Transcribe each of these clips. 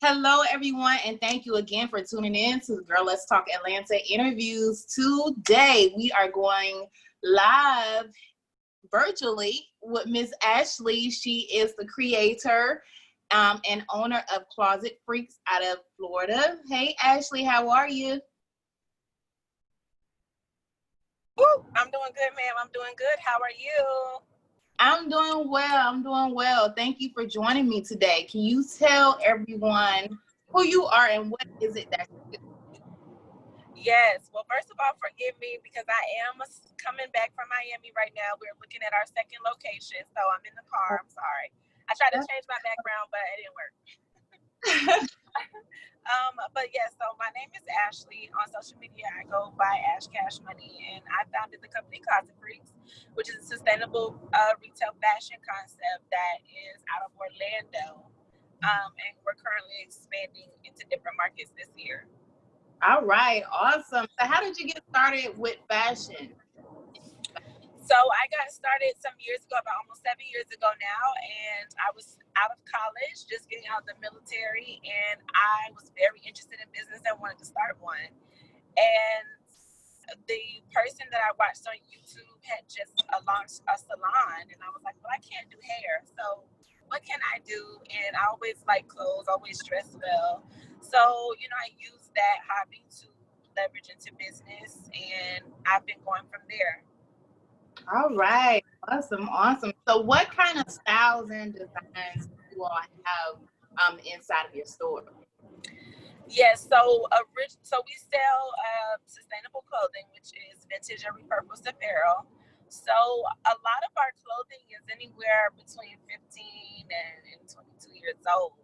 Hello, everyone, and thank you again for tuning in to the Girl Let's Talk Atlanta interviews. Today, we are going live virtually with Miss Ashley. She is the creator and owner of Closet Freaks out of Florida. Hey, Ashley, how are you? Woo, I'm doing good, ma'am. I'm doing good. How are you? I'm doing well. Thank you for joining me today. Can you tell everyone who you are and what is it that you do? Yes. Well, first of all, forgive me because I am coming back from Miami right now. We're looking at our second location, so I'm in the car. I'm sorry. I tried to change my background, but it didn't work. But yes, so my name is Ashley. On social media, I go by Ash Cash Money, and I founded the company Closet Freaks, which is a sustainable retail fashion concept that is out of Orlando. And we're currently expanding into different markets this year. All right, awesome. So how did you get started with fashion? So I got started some years ago, about almost 7 years ago now, and I was out of college, just getting out of the military, and I was very interested in business and wanted to start one. And the person that I watched on YouTube had just launched a salon, and I was like, well, I can't do hair, so what can I do? And I always like clothes, always dress well. So, I used that hobby to leverage into business, and I've been going from there. All right, awesome. So what kind of styles and designs do you all have inside of your store? Yes, so we sell sustainable clothing, which is vintage and repurposed apparel. So a lot of our clothing is anywhere between 15 and 22 years old.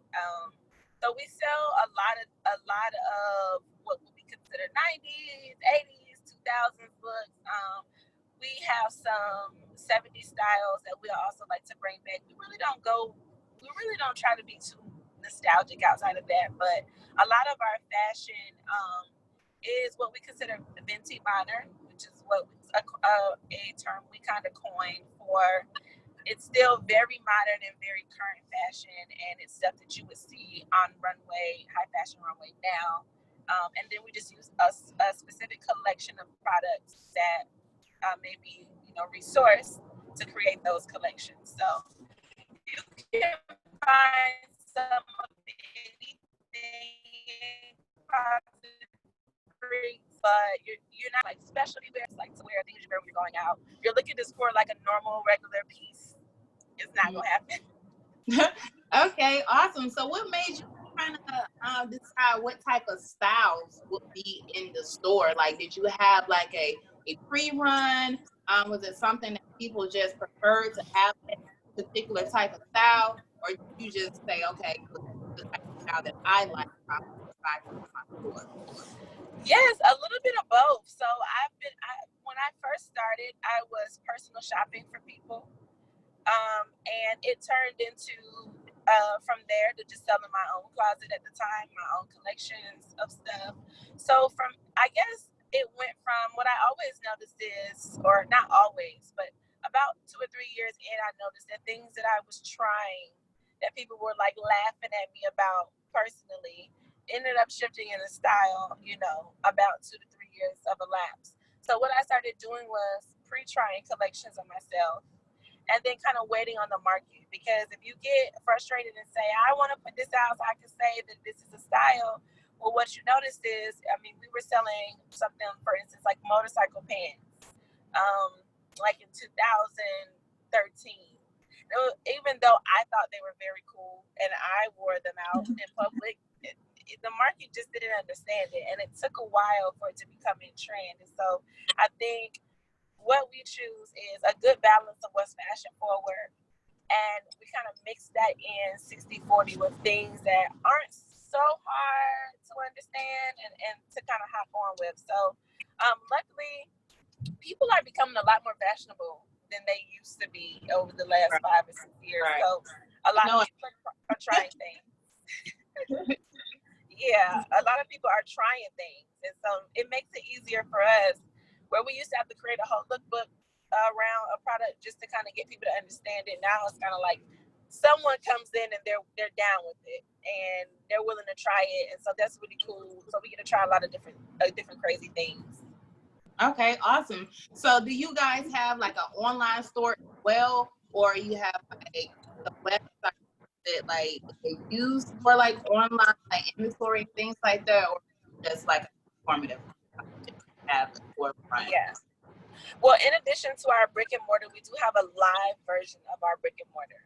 So we sell a lot of what would be considered 90s, 80s, 2000s looks. We have some 70s styles that we also like to bring back. We really don't try to be too nostalgic outside of that, but a lot of our fashion is what we consider vintage modern, which is a term we kind of coined for. It's still very modern and very current fashion, and it's stuff that you would see on high fashion runway now. And then we just use a specific collection of products that maybe resource to create those collections. So you can find some of anything but you're not like specialty wear, like to wear things you wear when you're going out. You're looking just for like a normal, regular piece. It's not gonna happen. Okay, awesome. So what made you kind of decide what type of styles would be in the store? Like, did you have like a pre-run? Was it something that people just preferred to have that particular type of style, or did you just say, okay, this is the type of style that I like, probably decide to put in my store? Yes, a little bit of both. So when I first started, I was personal shopping for people, and it turned into from there to just selling my own closet at the time, my own collections of stuff. So I guess it went from what I always noticed is, or not always, but about 2 or 3 years in, I noticed that things that I was trying, that people were like laughing at me about personally, ended up shifting in a style, about 2 to 3 years of elapse. So what I started doing was pre-trying collections of myself and then kind of waiting on the market. Because if you get frustrated and say, I want to put this out so I can say that this is a style, well, what you notice is, we were selling something, for instance, like motorcycle pants, like in 2013. Even though I thought they were very cool and I wore them out in public, the market just didn't understand it. And it took a while for it to become in trend. And so I think what we choose is a good balance of what's fashion forward, and we kind of mix that in 60-40 with things that aren't so hard to understand and to kind of hop on with. So luckily, people are becoming a lot more fashionable than they used to be over the last 5 or 6 years. Right. So a lot of people are trying things. Yeah, a lot of people are trying things, and so it makes it easier for us, where we used to have to create a whole lookbook around a product just to kind of get people to understand it. Now it's kind of like someone comes in and they're down with it and they're willing to try it, and so that's really cool. So we get to try a lot of different crazy things. Okay, awesome. So do you guys have like an online store as well, or you have like a website that like they use for like online like inventory and things like that, or just like a informative have for front? Yeah. Well, in addition to our brick and mortar, we do have a live version of our brick and mortar.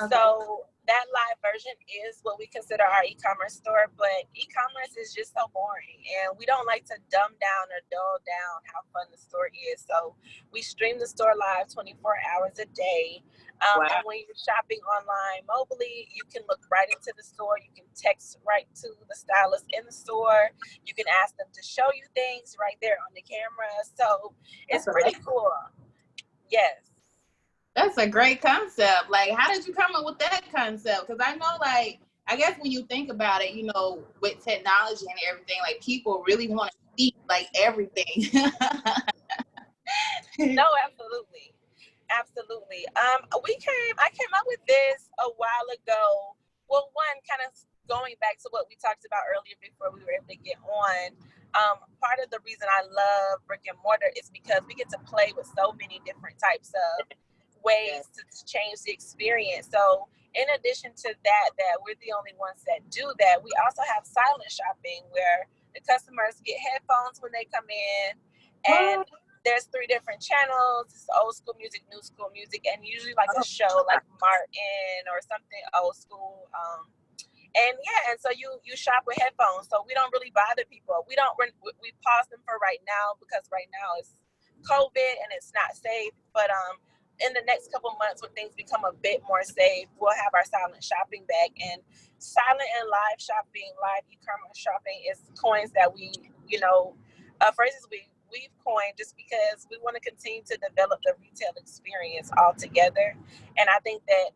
Okay. So that live version is what we consider our e-commerce store, but e-commerce is just so boring, and we don't like to dumb down or dull down how fun the store is. So we stream the store live 24 hours a day. Wow. And when you're shopping online mobily, you can look right into the store. You can text right to the stylist in the store. You can ask them to show you things right there on the camera. So it's pretty cool. Yes. That's a great concept. Like, how did you come up with that concept? Because I know, like, I guess when you think about it, you know, with technology and everything, like, people really want to see, like, everything. No, absolutely. Absolutely. I came up with this a while ago. Well, one, kind of going back to what we talked about earlier before we were able to get on. Part of the reason I love brick and mortar is because we get to play with so many different types of ways to change the experience. So in addition to that we're the only ones that do that, we also have silent shopping where the customers get headphones when they come in, and there's 3 different channels. It's old school music, new school music, and usually like a show like Martin or something old school. And so you shop with headphones, so we don't really bother people. We pause them for right now because right now it's COVID and it's not safe, but in the next couple months, when things become a bit more safe, we'll have our silent shopping back. And silent and live shopping, live e-commerce shopping is coins that we, phrases we've coined just because we want to continue to develop the retail experience altogether. And I think that,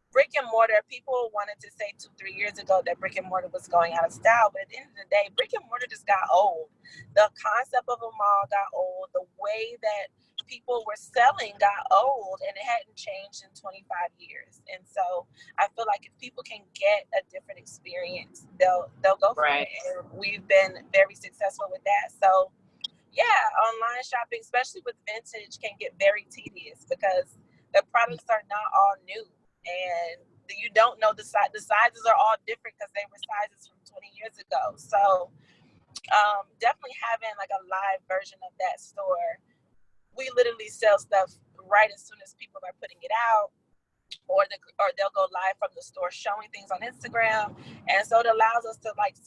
brick and mortar, people wanted to say 2-3 years ago that brick and mortar was going out of style, but at the end of the day, brick and mortar just got old. The concept of a mall got old. The way that people were selling got old, and it hadn't changed in 25 years. And so I feel like if people can get a different experience, they'll go for it. And we've been very successful with that. So online shopping, especially with vintage, can get very tedious because the products are not all new. And you don't know the size. The sizes are all different because they were sizes from 20 years ago. So definitely having like a live version of that store. We literally sell stuff right as soon as people are putting it out, or they'll go live from the store showing things on Instagram. And so it allows us to like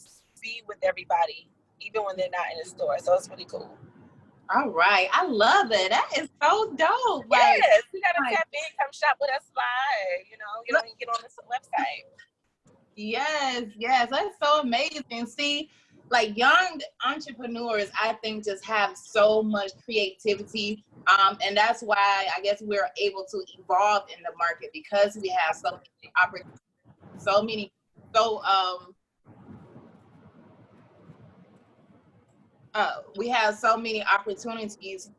be with everybody, even when they're not in the store. So it's really cool. All right. I love it. That is so dope. Yes, you gotta tap in, come shop with us live. You know, you get on this website. Yes. That's so amazing. See, like young entrepreneurs, I think just have so much creativity. And that's why I guess we're able to evolve in the market because we have so many opportunities, we have so many opportunities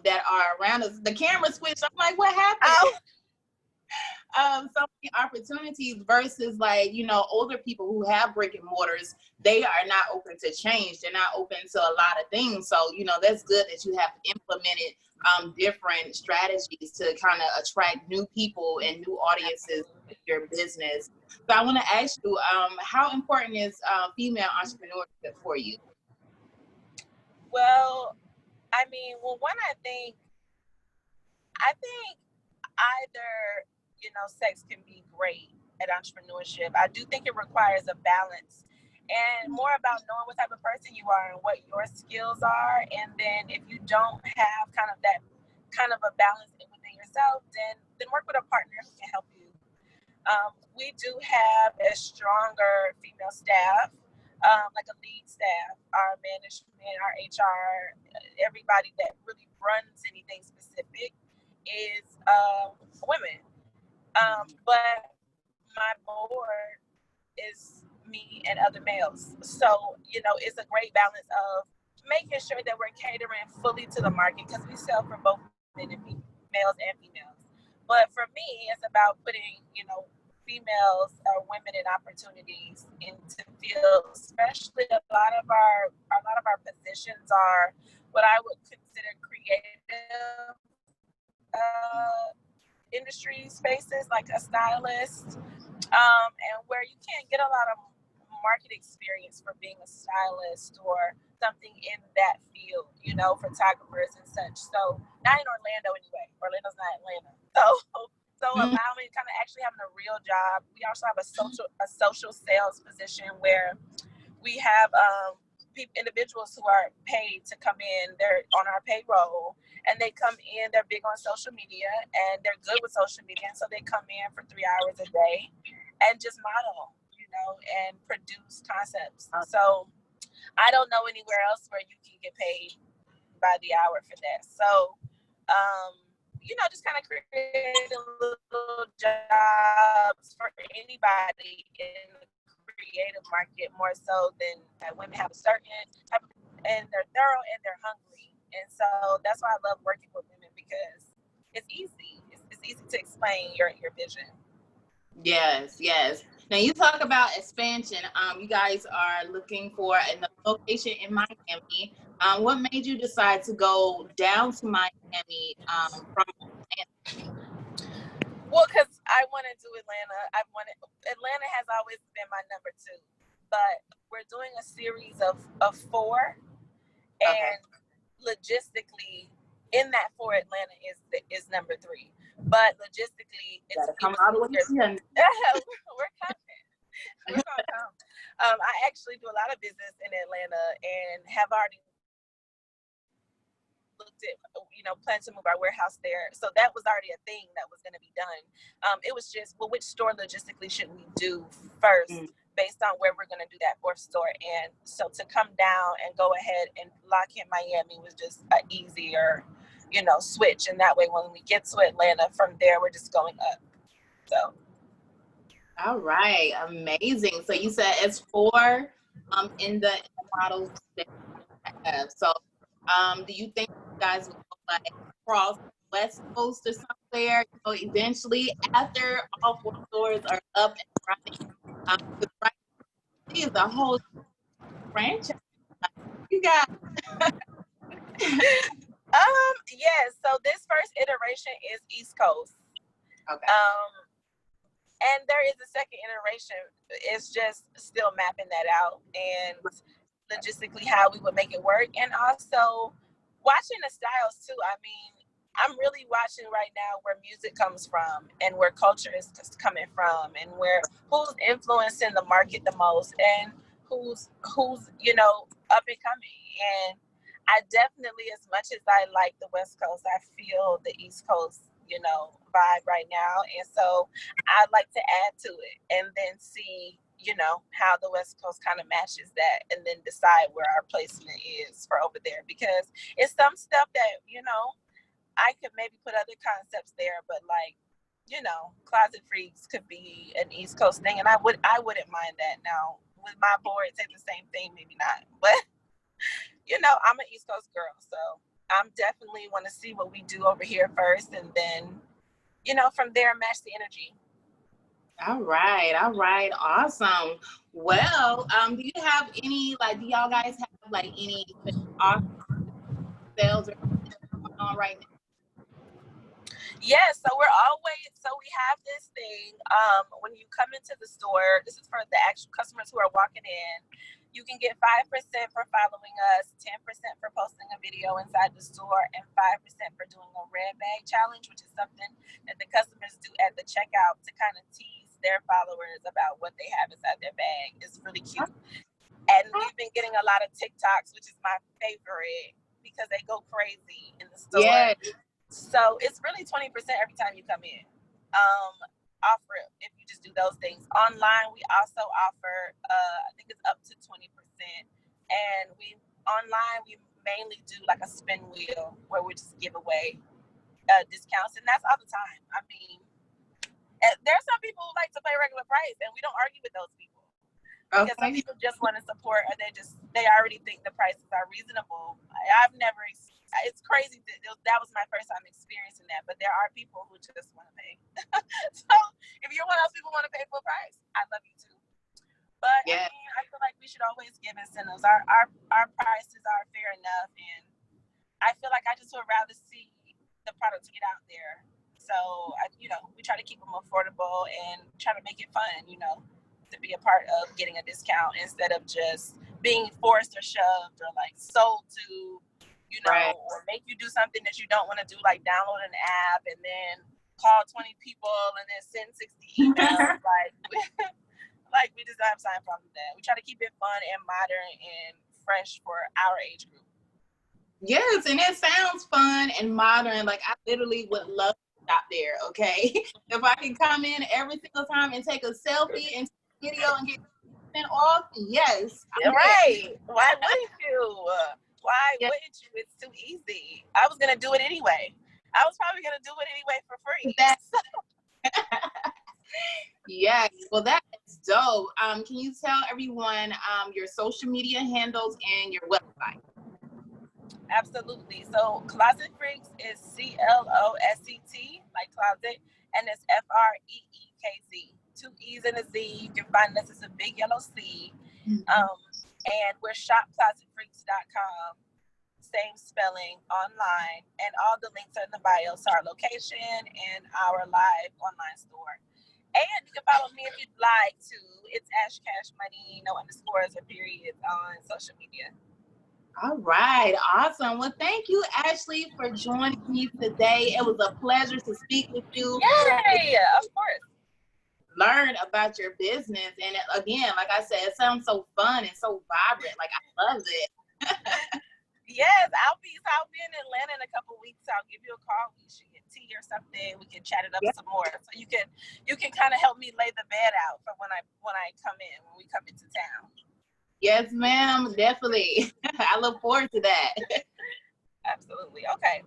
that are around us. The camera switched. I'm like, what happened? So many opportunities versus like, older people who have brick and mortars, they are not open to change. They're not open to a lot of things. So, that's good that you have implemented different strategies to kind of attract new people and new audiences to your business. So I want to ask you, how important is female entrepreneurship for you? Well, I think either, sex can be great at entrepreneurship. I do think it requires a balance and more about knowing what type of person you are and what your skills are. And then if you don't have kind of that kind of a balance within yourself, then work with a partner who can help you. We do have a stronger female staff, like a lead staff, our management, our HR, everybody that really runs anything specific is women. But my board is me and other males. So, it's a great balance of making sure that we're catering fully to the market because we sell for both men and males and females. But for me, it's about putting, females or women in opportunities into fields, especially a lot of our positions are what I would consider creative industry spaces, like a stylist, and where you can't get a lot of market experience for being a stylist or something in that field, photographers and such. So not in Orlando anyway. Orlando's not Atlanta. So allow me kind of actually having a real job. We also have a social sales position where we have individuals who are paid to come in. They're on our payroll, and they come in. They're big on social media, and they're good with social media. And so they come in for 3 hours a day and just model, and produce concepts. So I don't know anywhere else where you can get paid by the hour for that. So, just kind of create little jobs for anybody in the creative market, more so than that women have a certain type of, and they're thorough and they're hungry. And so that's why I love working with women, because it's easy. It's easy to explain your vision. Yes. Now you talk about expansion. You guys are looking for a location in Miami. What made you decide to go down to Miami from Well, because I want to do Atlanta. Atlanta has always been my number 2, but we're doing a series of 4, and logistically, in that 4, Atlanta is number 3. But logistically, we're coming. We're gonna come. I actually do a lot of business in Atlanta and have already looked at, plan to move our warehouse there. So that was already a thing that was going to be done. It was just, which store logistically should we do first, based on where we're going to do that 4th store. And so to come down and go ahead and lock in Miami was just an easier, switch. And that way, when we get to Atlanta, from there, we're just going up. So. All right, amazing. So you said it's 4 in the models that you have. So do you think you guys will go like across the West Coast or somewhere, eventually after all 4 stores are up and running? Because right now is a whole franchise. You got yes. So this first iteration is East Coast. Okay. And there is a second iteration. It's just still mapping that out and logistically how we would make it work. And also watching the styles too. I mean, I'm really watching right now where music comes from and where culture is coming from, and who's influencing the market the most, and who's up and coming. And I definitely, as much as I like the West Coast, I feel the East Coast vibe right now. And so I'd like to add to it and then see, how the West Coast kind of matches that, and then decide where our placement is for over there, because it's some stuff that, I could maybe put other concepts there, but like, Closet Freaks could be an East Coast thing. And I wouldn't mind that. Now with my board, it's the same thing, maybe not, but I'm an East Coast girl. So I'm definitely want to see what we do over here first, and then, from there, match the energy. All right. Awesome. Well, do you have any, do y'all guys have any sales or going on right now? Yes, so we have this thing, when you come into the store, this is for the actual customers who are walking in, you can get 5% for following us, 10% for posting a video inside the store, and 5% for doing a red bag challenge, which is something that the customers do at the checkout to kind of tease their followers about what they have inside their bag. It's really cute. And we've been getting a lot of TikToks, which is my favorite, because they go crazy in the store. Yeah. So it's really 20% every time you come in. Off rip, if you just do those things. Online, we also offer, I think it's up to 20%. And we mainly do like a spin wheel where we just give away discounts, and that's all the time. I mean, there's some people who like to pay regular price, and we don't argue with those people. Because some people just want to support, or they already think the prices are reasonable. I've never it's crazy that was my first time experiencing that, but there are people who just want to pay. So if you're one of those people who want to pay full price, I love you too. But Yeah. I mean, I feel like we should always give incentives. Our prices are fair enough, and I feel like I just would rather see the product get out there. So we try to keep them affordable and try to make it fun, to be a part of getting a discount instead of just being forced or shoved or like sold to, Right. or make you do something that you don't want to do, like download an app and then call 20 people and then send 60 emails. Like we just don't have time for that. We try to keep it fun and modern and fresh for our age group. Yes, and it sounds fun and modern. Like I literally would love to shop there, okay? If I can come in every single time and take a selfie and video and get off, yes. Right. Why wouldn't you? Why wouldn't you? It's too easy. I was going to do it anyway. I was probably going to do it anyway for free. Yes. Well, that is dope. Can you tell everyone your social media handles and your website? Absolutely. So Closet Freaks is CLOSET, like closet, and it's FREEKZ. 2 E's and a Z. You can find us as a big yellow C. And we're shopclosetfreaks.com. Same spelling, online, and all the links are in the bio. So our location and our live online store. And you can follow me if you'd like to. It's Ash Cash Money, no underscores or periods on social media. All right, awesome. Well, thank you, Ashley, for joining me today. It was a pleasure to speak with you. Yay, of course. Learn about your business. And again, like I said, it sounds so fun and so vibrant. Like I love it. Yes, I'll be in Atlanta in a couple of weeks. So I'll give you a call. We should get tea or something. We can chat it up some more. So you can kind of help me lay the bed out for when we come into town. Yes, ma'am. Definitely. I look forward to that. Absolutely. Okay.